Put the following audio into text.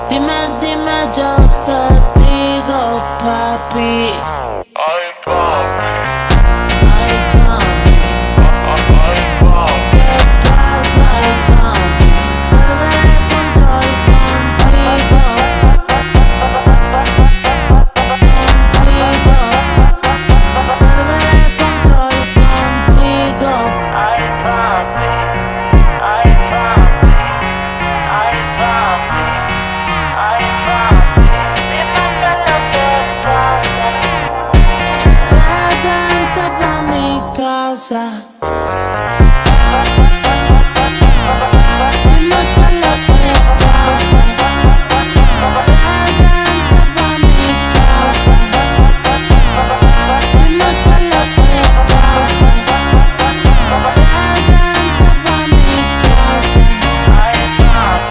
Dime, dime, yo te digo, papi. Ay, papi. Ay, papi. Ay, papi. ¿Qué pasa, ay, papi? Perder el control contigo. Contigo. Perder el control contigo. Ay, papi. Ay, papi. Ay, papi. Ay, papi. Dime qué es lo que pasa. Vente pa' mi casa.